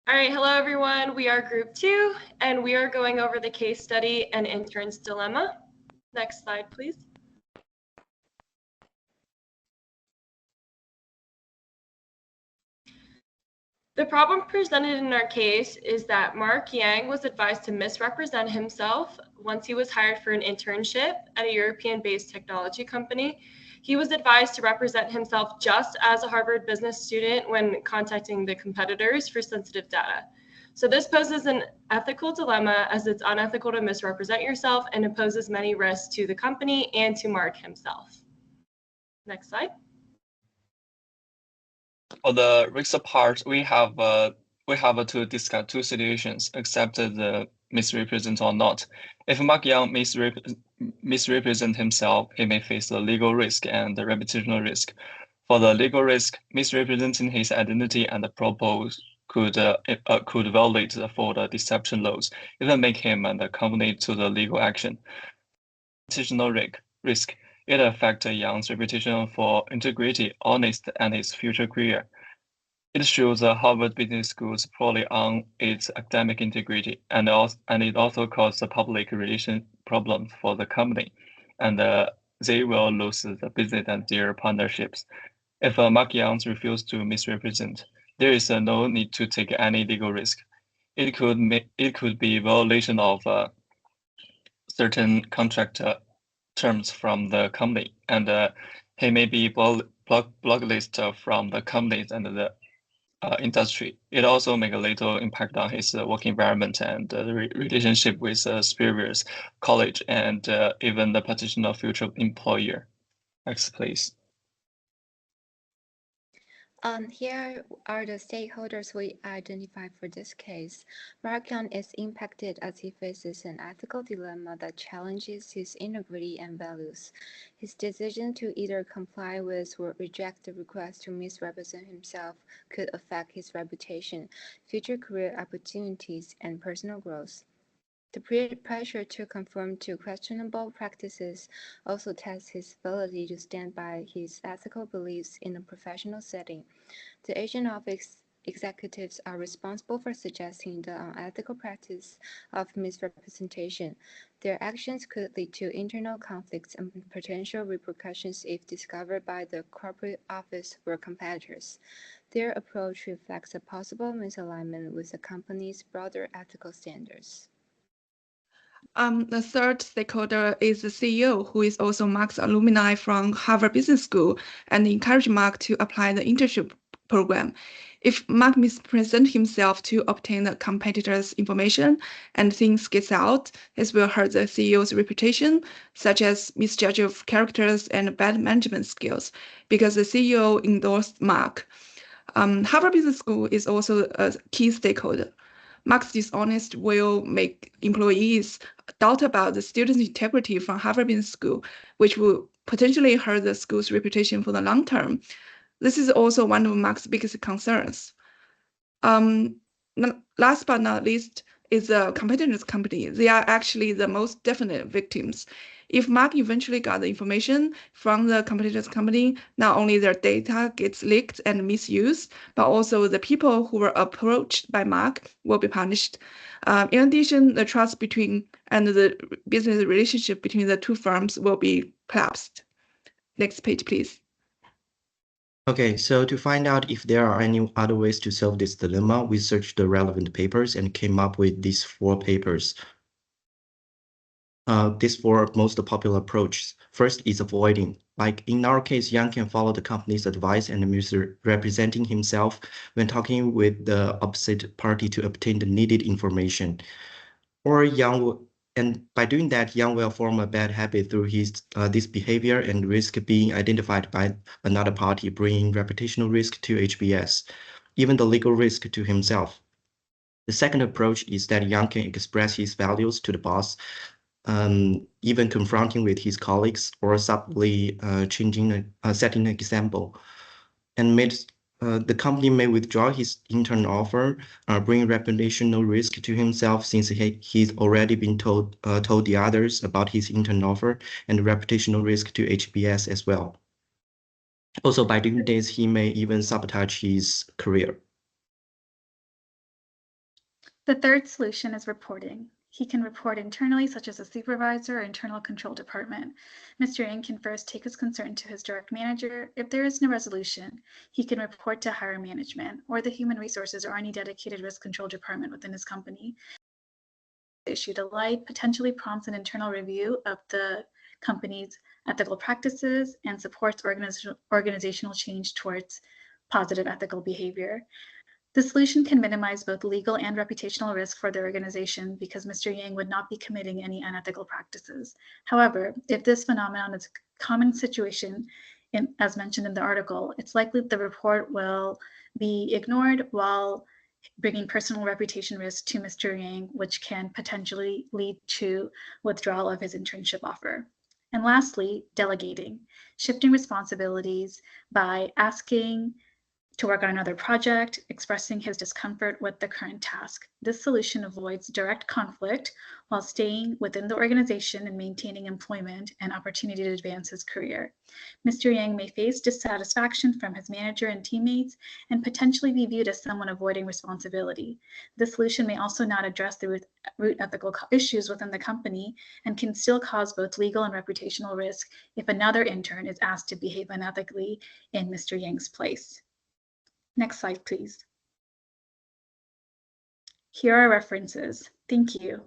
All right, hello everyone. We are group 2, and we are going over the case study An Intern's Dilemma. Next slide, please. The problem presented in our case is that Mark Yang was advised to misrepresent himself once he was hired for an internship at a European-based technology company. He was advised to represent himself just as a Harvard business student when contacting the competitors for sensitive data. So this poses an ethical dilemma as it's unethical to misrepresent yourself and imposes many risks to the company and to Mark himself. Next slide. For the risk part, we have to discuss two situations, accept the misrepresent or not. If Mark Yang misrepresent himself, he may face the legal risk and the reputational risk. For the legal risk, misrepresenting his identity and the purpose could violate the fraud deception laws, even make him and the company to the legal action. Reputational risk. It affects Yang's reputation for integrity, honest, and his future career. It shows Harvard Business School's poorly on its academic integrity, and it also causes public relation problems for the company, and they will lose the business and their partnerships. If Mark Yang refuses to misrepresent, there is no need to take any legal risk. It could be violation of certain contract terms from the company, and he may be blacklisted from the companies and the industry. It also make a little impact on his work environment and the relationship with superiors, college, and even the potential future employer. Next, please. Here are the stakeholders we identified for this case. Mark Yang is impacted as he faces an ethical dilemma that challenges his integrity and values. His decision to either comply with or reject the request to misrepresent himself could affect his reputation, future career opportunities, and personal growth. The pressure to conform to questionable practices also tests his ability to stand by his ethical beliefs in a professional setting. The Asian office executives are responsible for suggesting the unethical practice of misrepresentation. Their actions could lead to internal conflicts and potential repercussions if discovered by the corporate office or competitors. Their approach reflects a possible misalignment with the company's broader ethical standards. The third stakeholder is the CEO, who is also Mark's alumni from Harvard Business School and encouraged Mark to apply the internship program. If Mark mispresents himself to obtain the competitor's information and things gets out, this will hurt the CEO's reputation, such as misjudge of characters and bad management skills, because the CEO endorsed Mark. Harvard Business School is also a key stakeholder. Mark's dishonest will make employees doubt about the student's integrity from Harvard Business School, which will potentially hurt the school's reputation for the long term. This is also one of Mark's biggest concerns. Last but not least is the competitor's company. They are actually the most definite victims. If Mark eventually got the information from the competitor's company, not only their data gets leaked and misused, but also the people who were approached by Mark will be punished. In addition, the trust between and the business relationship between the two firms will be collapsed. Next page, please. Okay, so to find out if there are any other ways to solve this dilemma, we searched the relevant papers and came up with these 4 papers. These 4 most popular approaches. First is avoiding. Like in our case, Yang can follow the company's advice and misrepresenting himself when talking with the opposite party to obtain the needed information. Or and by doing that, Yang will form a bad habit through this behavior and risk being identified by another party, bringing reputational risk to HBS, even the legal risk to himself. The second approach is that Yang can express his values to the boss, even confronting with his colleagues or subtly setting an example, and the company may withdraw his intern offer, bring reputational risk to himself since he's already been told the others about his intern offer, and reputational risk to HBS as well. Also, by doing this, he may even sabotage his career. The third solution is reporting. He can report internally, such as a supervisor or internal control department. Mr. Yang can first take his concern to his direct manager. If there is no resolution, he can report to higher management or the human resources or any dedicated risk control department within his company. Issue to light potentially prompts an internal review of the company's ethical practices and supports organizational change towards positive ethical behavior. The solution can minimize both legal and reputational risk for the organization because Mr. Yang would not be committing any unethical practices. However, if this phenomenon is a common situation, as mentioned in the article, it's likely that the report will be ignored while bringing personal reputation risk to Mr. Yang, which can potentially lead to withdrawal of his internship offer. And lastly, delegating, shifting responsibilities by asking to work on another project, expressing his discomfort with the current task. This solution avoids direct conflict while staying within the organization and maintaining employment and opportunity to advance his career. Mr. Yang may face dissatisfaction from his manager and teammates and potentially be viewed as someone avoiding responsibility. This solution may also not address the root ethical issues within the company and can still cause both legal and reputational risk if another intern is asked to behave unethically in Mr. Yang's place. Next slide, please. Here are references. Thank you.